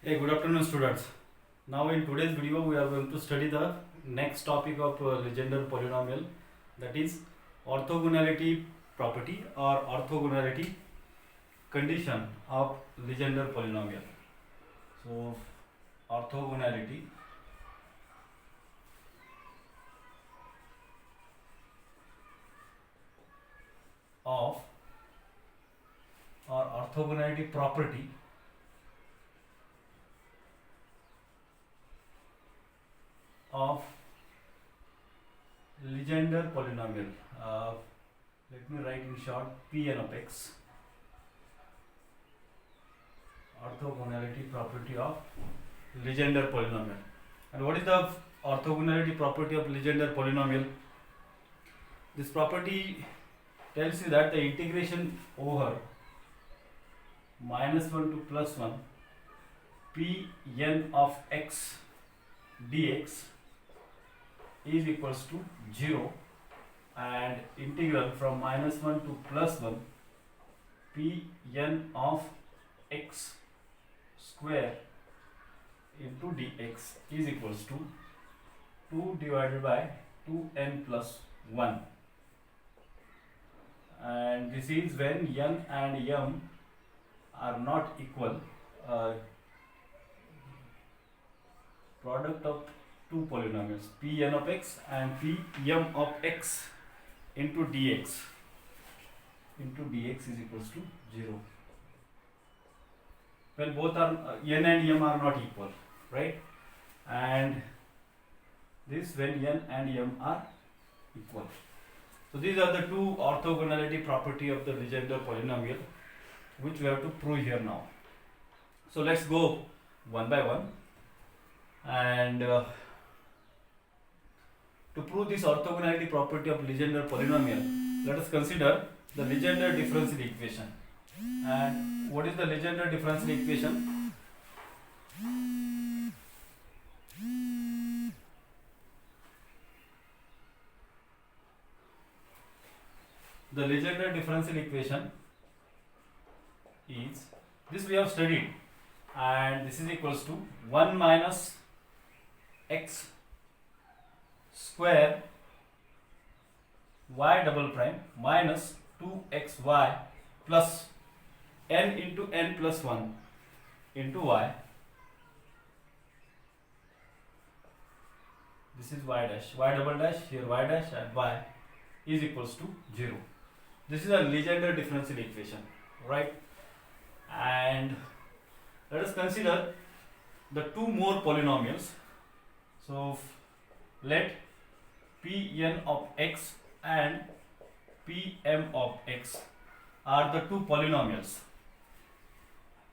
Hey, good afternoon, students. Now, in today's video, we are going to study the next topic of Legendre polynomial, that is orthogonality property or orthogonality condition of Legendre polynomial. So, orthogonality of or orthogonality property of Legendre polynomial. Let me write in short Pn of x. Orthogonality property of Legendre polynomial. And what is the orthogonality property of Legendre polynomial? This property tells you that the integration over -1 to +1 Pn of x dx is equals to 0, and integral from -1 to +1 Pn of x square into dx is equals to 2 divided by 2n plus 1, and this is when n and m are not equal. Product of two polynomials Pn of x and Pm of x into dx is equals to 0 when both are n and m are not equal, right? And this when n and m are equal. So these are the two orthogonality property of the Legendre polynomial which we have to prove here now. So let's go one by one, and to prove this orthogonality property of Legendre polynomial, let us consider the Legendre differential equation. And what is the Legendre differential equation? The Legendre differential equation is this we have studied, and this is equals to 1 minus x square y double prime minus 2xy plus n into n plus 1 into y. This is y dash, y double dash, here y dash, and y is equals to 0. This is a Legendre differential equation, right? And let us consider the two more polynomials. So let Pn of x and Pm of x are the two polynomials,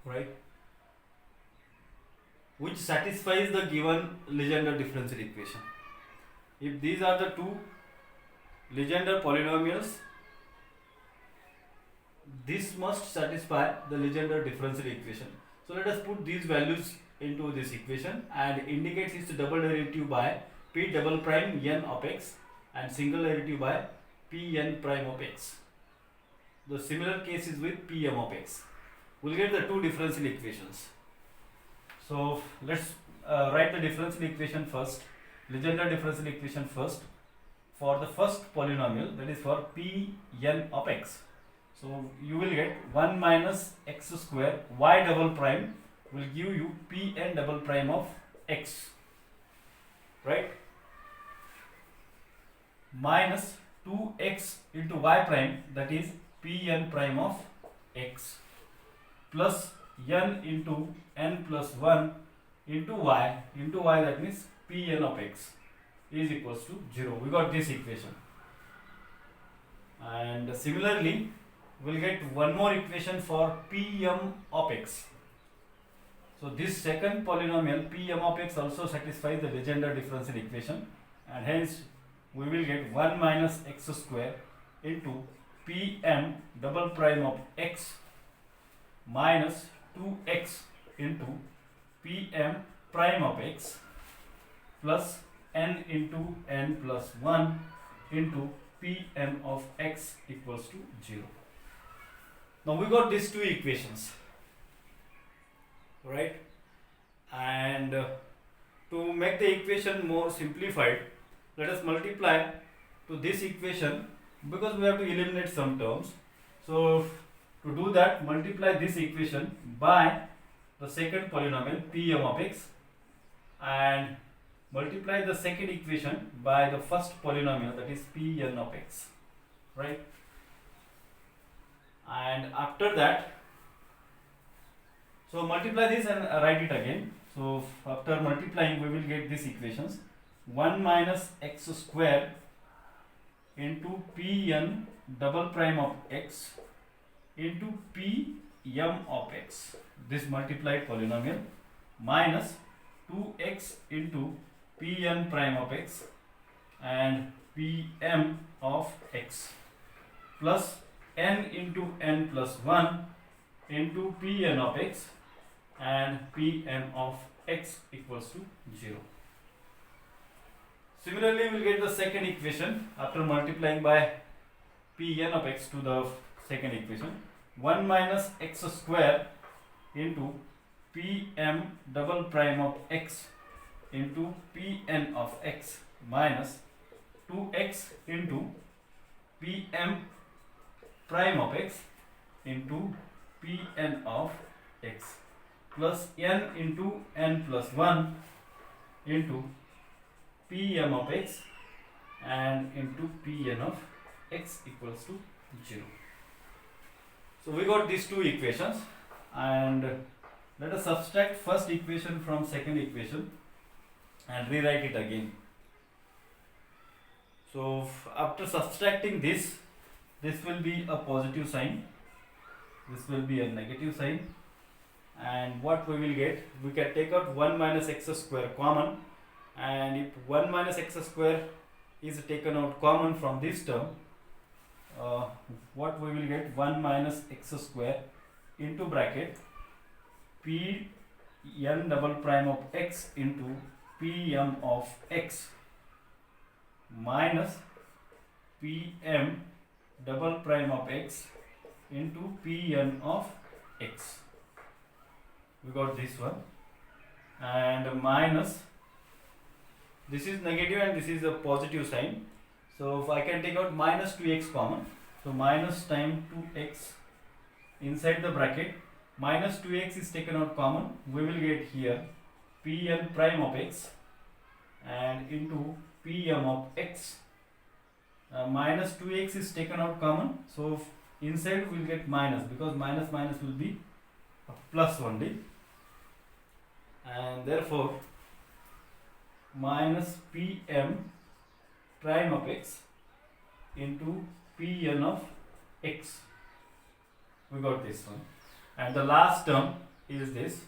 right, which satisfies the given Legendre differential equation. If these are the two Legendre polynomials, this must satisfy the Legendre differential equation. So let us put these values into this equation and indicate its double derivative by p double prime n of x and single derivative by Pn prime of x. The similar case is with Pm of x. We'll get the two differential equations. So let's write the differential equation first, Legendre differential equation first, for the first polynomial, that is for Pn of x. So you will get 1 minus x square y double prime will give you Pn double prime of x, right, minus 2x into y prime, that is Pn prime of x, plus n into n plus 1 into y, that means Pn of x is equals to 0. We got this equation. And similarly, we'll get one more equation for Pm of x. So this second polynomial Pm of x also satisfies the Legendre differential equation, and hence we will get 1 minus x square into Pm double prime of x minus 2x into Pm prime of x plus n into n plus 1 into Pm of x equals to 0. Now we got these two equations, right? And to make the equation more simplified, let us multiply to this equation because we have to eliminate some terms. So to do that, multiply this equation by the second polynomial Pm of x and multiply the second equation by the first polynomial, that is Pn of x, right? And after that, so multiply this and write it again. So after multiplying, we will get these equations: 1 minus x square into Pn double prime of x into Pm of x, this multiplied polynomial, minus 2x into Pn prime of x and Pm of x plus n into n plus 1 into Pn of x and Pm of x equals to 0. Similarly, we will get the second equation after multiplying by Pn of x to the second equation: 1 minus x square into Pm double prime of x into Pn of x minus 2x into Pm prime of x into Pn of x plus n into n plus 1 into Pm of x and into Pn of x equals to 0. So we got these two equations, and let us subtract first equation from second equation and rewrite it again. So after subtracting this will be a positive sign, this will be a negative sign, and what we will get, we can take out 1 minus x square common, and if 1 minus x square is taken out common from this term, what we will get, 1 minus x square into bracket Pn double prime of x into Pm of x minus Pm double prime of x into Pn of x. We got this one, and minus, this is negative and this is a positive sign, so if I can take out minus 2x common, so minus time 2x inside the bracket, minus 2x is taken out common, we will get here Pn prime of x and into Pm of x. Minus 2x is taken out common, so inside we will get minus, because minus minus will be a plus only, and therefore minus Pm prime of x into Pn of x. We got this one, and the last term is this.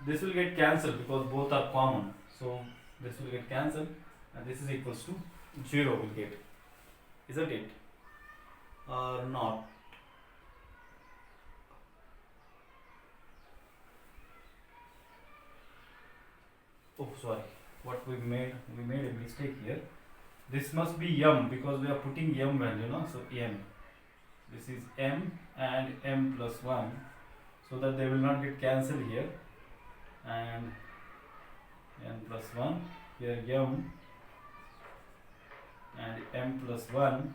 This will get cancelled because both are common, so this will get cancelled and this is equals to 0 will get, isn't it, or not? Oh sorry, what we made a mistake here. This must be m because we are putting m value, no? So m, this is m and m plus 1, so that they will not get cancelled here, and n plus 1 here, m and m plus 1,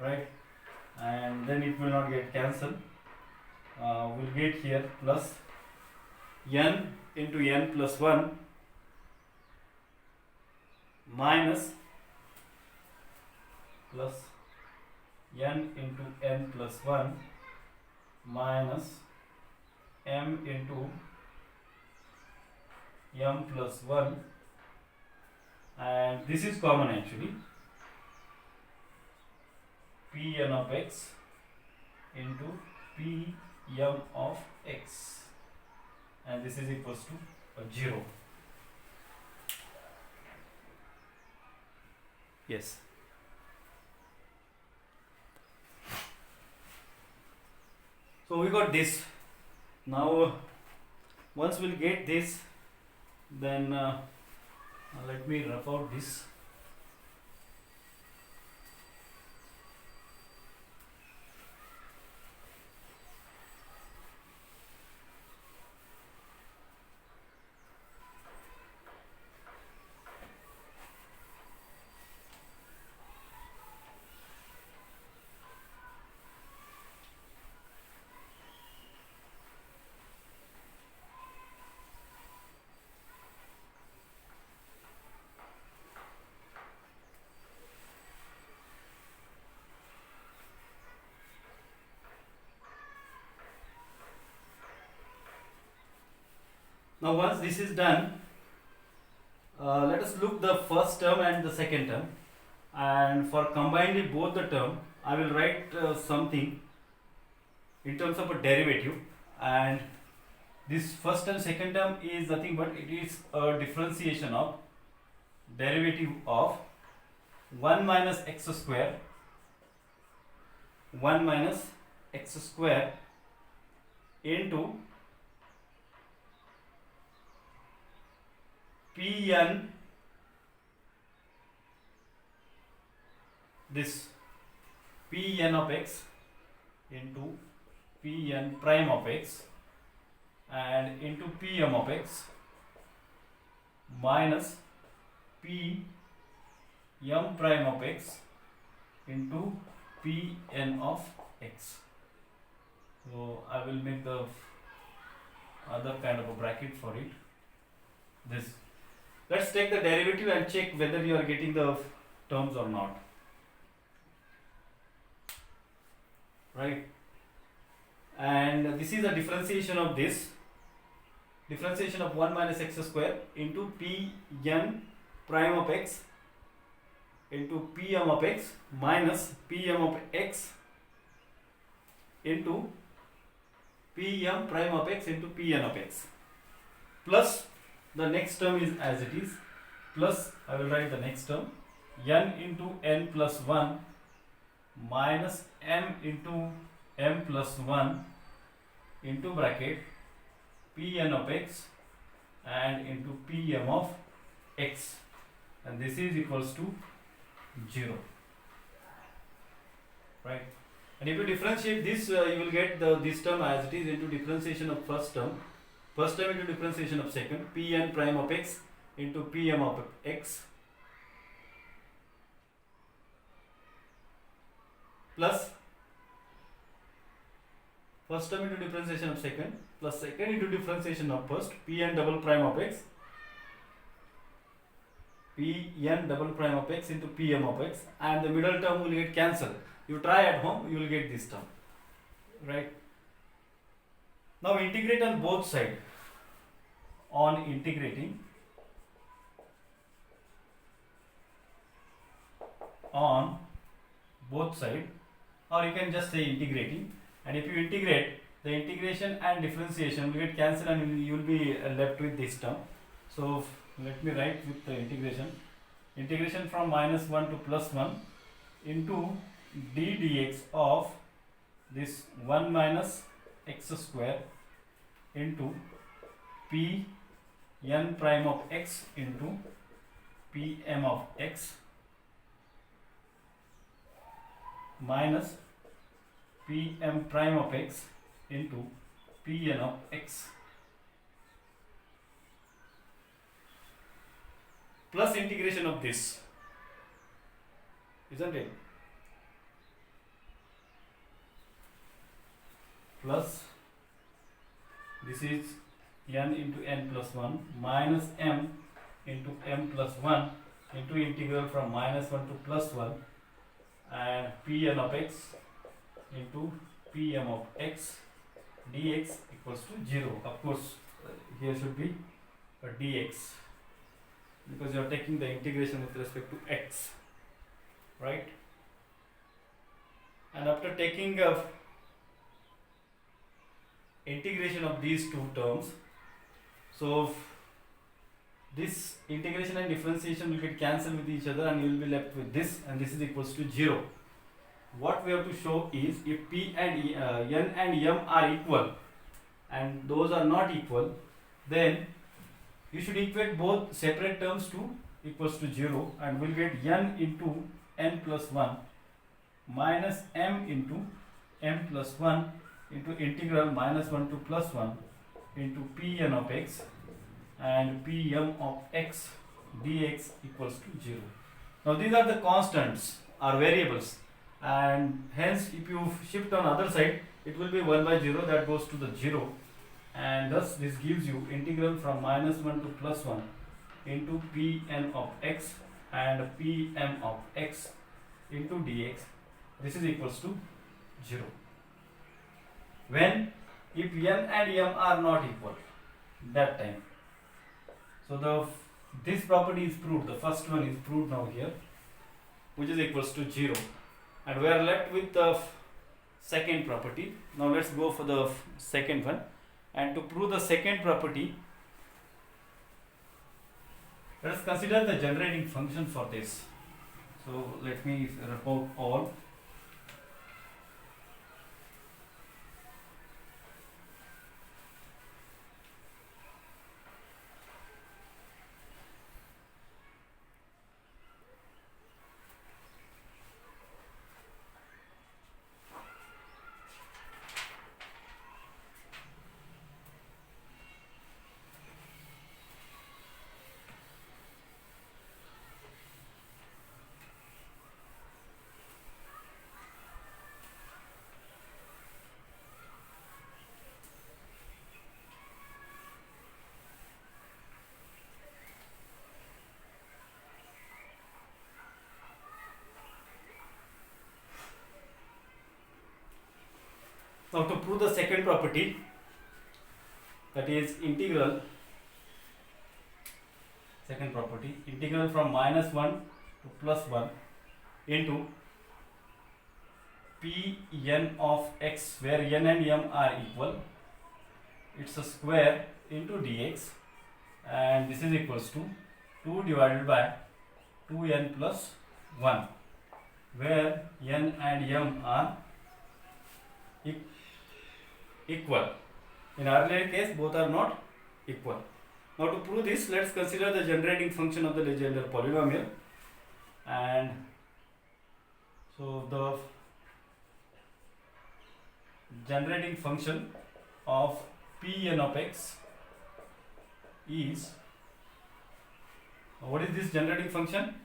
right, and then it will not get cancelled. We'll get here plus n into n plus 1 minus plus n into n plus 1 minus m into m plus 1, and this is common actually, Pn of x into Pm of x, and this is equals to 0. Yes. So we got this. Now once we'll get this, then let me rough out this. Now once this is done, let us look the first term and the second term, and for combining both the term I will write something in terms of a derivative, and this first and second term is nothing but it is a differentiation of derivative of 1 minus x square 1 minus x square into Pn, this Pn of x into Pn prime of x and into Pm of x minus Pm prime of x into Pn of x. So I will make the other kind of a bracket for it. This. Let's take the derivative and check whether you are getting the terms or not. Right? And this is a differentiation of this. Differentiation of 1 minus x square into Pn prime of x into Pm of x minus Pm of x into Pm prime of x into Pn of x, plus the next term is as it is, plus I will write the next term n into n plus 1 minus m into m plus 1 into bracket Pn of x and into Pm of x, and this is equals to 0. Right? And if you differentiate this, you will get this term as it is into differentiation of first term into differentiation of second, Pn prime of x into Pm of x plus first term into differentiation of second plus second into differentiation of first, Pn double prime of x into Pm of x, and the middle term will get cancelled. You try at home, you will get this term. Right? Now integrate on both sides. On integrating on both sides, or you can just say integrating, and if you integrate, the integration and differentiation will get cancelled and you will be left with this term. So let me write with the integration from minus 1 to plus 1 into d dx of this 1 minus x square into P n prime of x into Pm of x minus Pm prime of x into Pn of x plus integration of this, isn't it? Plus this is n into n plus 1 minus m into m plus 1 into integral from minus 1 to plus 1 and Pn of x into Pm of x dx equals to 0. Of course, here should be a dx because you are taking the integration with respect to x, right? And after taking integration of these two terms, so this integration and differentiation will get cancelled with each other and you will be left with this, and this is equals to 0. What we have to show is if P and n and m are equal and those are not equal, then you should equate both separate terms to equals to 0, and we'll get n into n plus 1 minus m into m plus 1 into integral minus 1 to plus 1 into Pn of x and Pm of x dx equals to 0. Now these are the constants or variables, and hence if you shift on other side it will be 1 by 0, that goes to the 0, and thus this gives you integral from minus 1 to plus 1 into Pn of x and Pm of x into dx. This is equals to 0. When if n and m are not equal, that time So this property is proved. The first one is proved now here, which is equals to 0, and we are left with the second property. Now let's go for the second one, and to prove the second property, let us consider the generating function for this. So let me report all. Now to prove the second property, that is integral, second property, integral from -1 to +1 into Pn of x, where n and m are equal, it's a square into dx, and this is equals to 2 divided by 2n plus 1, where n and m are equal. In earlier case, both are not equal. Now to prove this, let's consider the generating function of the Legendre polynomial. And so the generating function of Pn of x is, what is this generating function?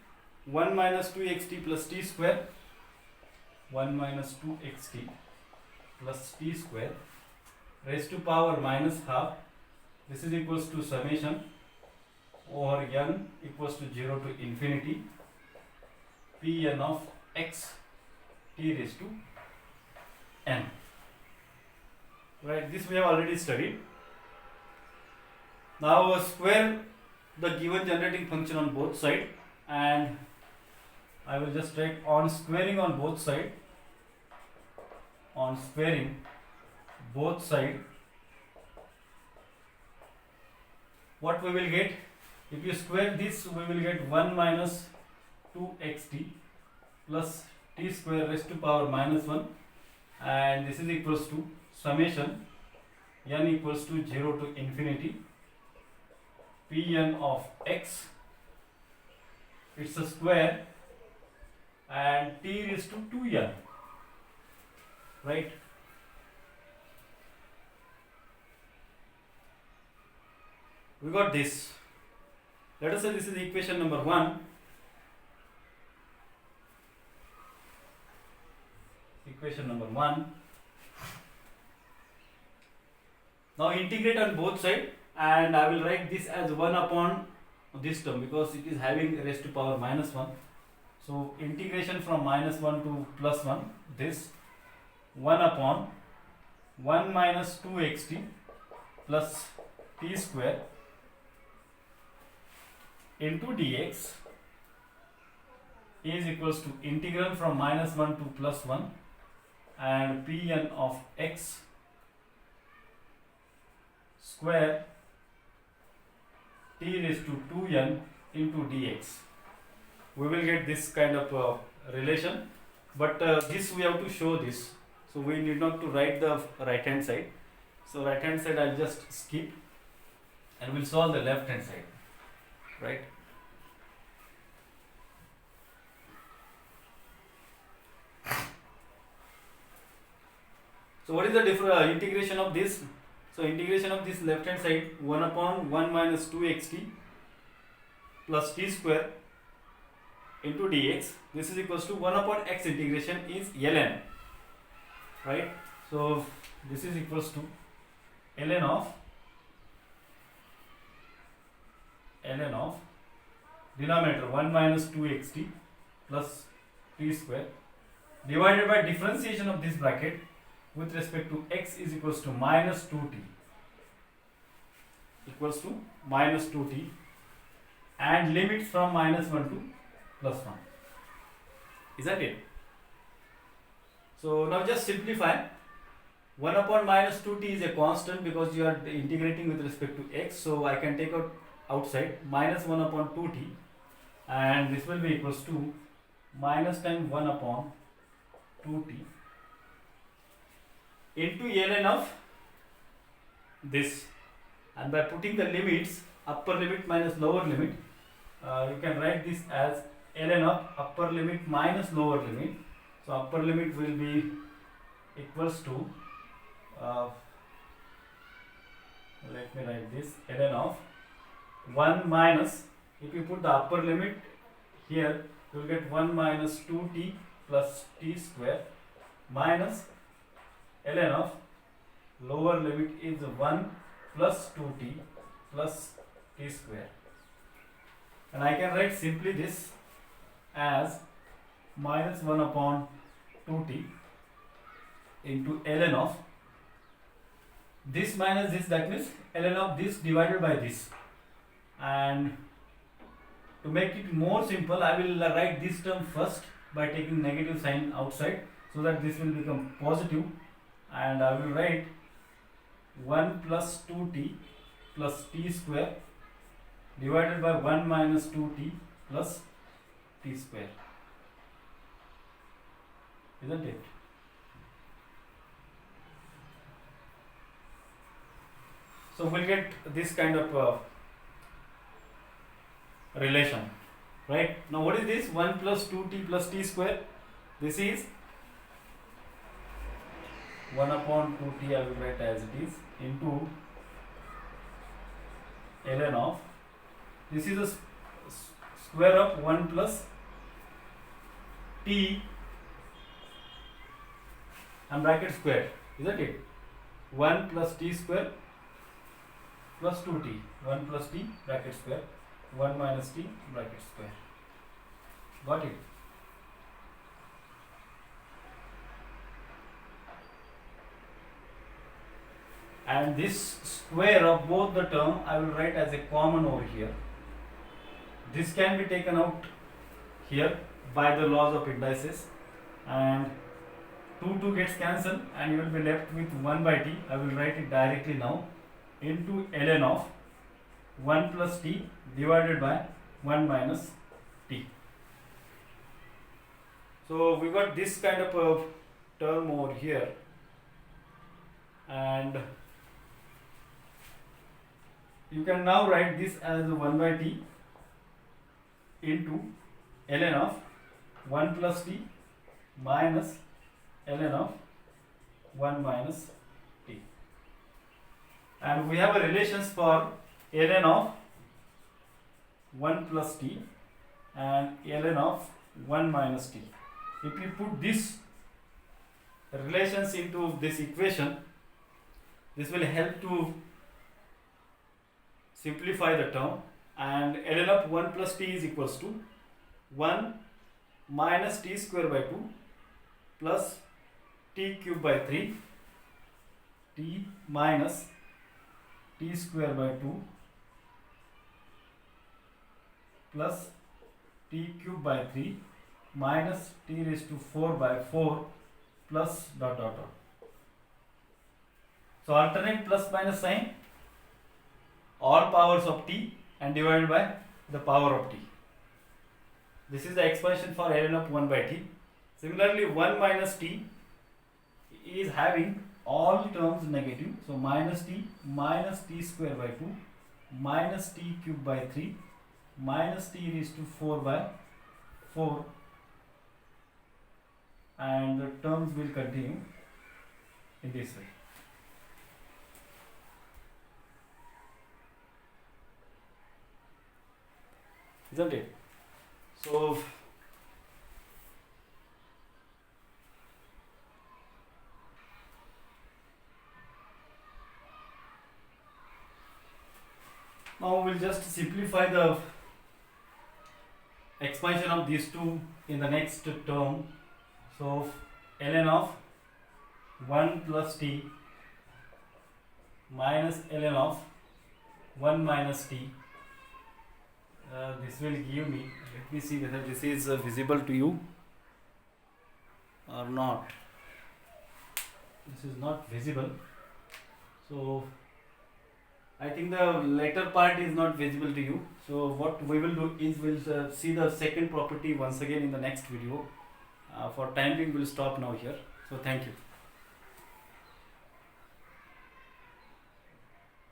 1 minus 2xt plus t square, 1 minus 2xt plus t square raised to power minus half. This is equals to summation over n equals to 0 to infinity Pn of x t raised to n. Right, this we have already studied. Now square the given generating function on both sides, and I will just take on squaring on both sides. On squaring both sides, what we will get? If you square this, we will get 1 minus 2xt plus t square raised to power minus 1, and this is equals to summation n equals to 0 to infinity Pn of x, it's a square, and t raised to 2n, right? We got this. Let us say this is equation number 1. Equation number 1. Now integrate on both sides, and I will write this as 1 upon this term because it is having raised to power minus 1. So integration from -1 to +1, this 1 upon 1 minus 2xt plus t square into dx is equals to integral from -1 to +1 and Pn of x square t raised to 2n into dx. We will get this kind of relation, but this we have to show this, so we need not to write the right hand side. So right hand side I'll just skip, and we'll solve the left hand side, right? So what is the integration of this? So integration of this left hand side, 1 upon 1 minus 2xt plus t square into dx, this is equals to 1 upon x integration is ln, right? So this is equals to ln of denominator 1 minus 2xt plus t square divided by differentiation of this bracket with respect to x is equals to minus 2t, equals to minus 2t, and limits from -1 to +1. Isn't it? So now just simplify. 1 upon -2t is a constant because you are integrating with respect to x. So I can take out outside -1 upon 2t, and this will be equals to minus times 1 upon 2t into ln of this. And by putting the limits, upper limit minus lower limit, you can write this as ln of upper limit minus lower limit. So upper limit will be equals to let me write this, ln of 1 minus, if you put the upper limit here, you will get 1 minus 2t plus t square minus ln of lower limit is 1 plus 2t plus t square. And I can write simply this as minus 1 upon 2t into ln of this minus this, that means ln of this divided by this. And to make it more simple, I will write this term first by taking negative sign outside, so that this will become positive, and I will write 1 plus 2t plus t square divided by 1 minus 2t plus t square. Isn't it? So we'll get this kind of relation, right? Now what is this? 1 plus 2t plus t square. This is 1 upon 2t, I will write as it is, into ln of, this is a square of 1 plus t and bracket square, isn't it? 1 plus t square plus 2t, 1 plus t bracket square, 1 minus t bracket square. Got it? And this square of both the term I will write as a common over here. This can be taken out here by the laws of indices, and 2 gets cancelled and you will be left with 1 by t. I will write it directly now into ln of 1 plus t divided by 1 minus t. So we got this kind of a term over here, and you can now write this as 1 by t into ln of 1 plus t minus ln of 1 minus t. And we have a relations for ln of 1 plus t and ln of 1 minus t. If you put this relations into this equation, this will help to simplify the term, and ln of 1 plus t is equals to 1 minus t square by 2 plus t cube by 3 t minus t square by 2 plus t cube by 3 minus t raised to 4 by 4 plus dot dot dot. So alternate plus minus sign, all powers of t and divided by the power of t. This is the expression for ln of 1 by t. Similarly, 1 minus t is having all terms negative. So minus t square by 2 minus t cube by 3 minus t raised to 4 by 4, and the terms will continue in this way. Isn't it? So now we will just simplify the expansion of these two in the next term. So ln of 1 plus t minus ln of 1 minus t This will give me, let me see whether this is visible to you or not. This is not visible, so I think the later part is not visible to you. So what we will do is we'll see the second property once again in the next video. For time being, we'll stop now here. So thank you.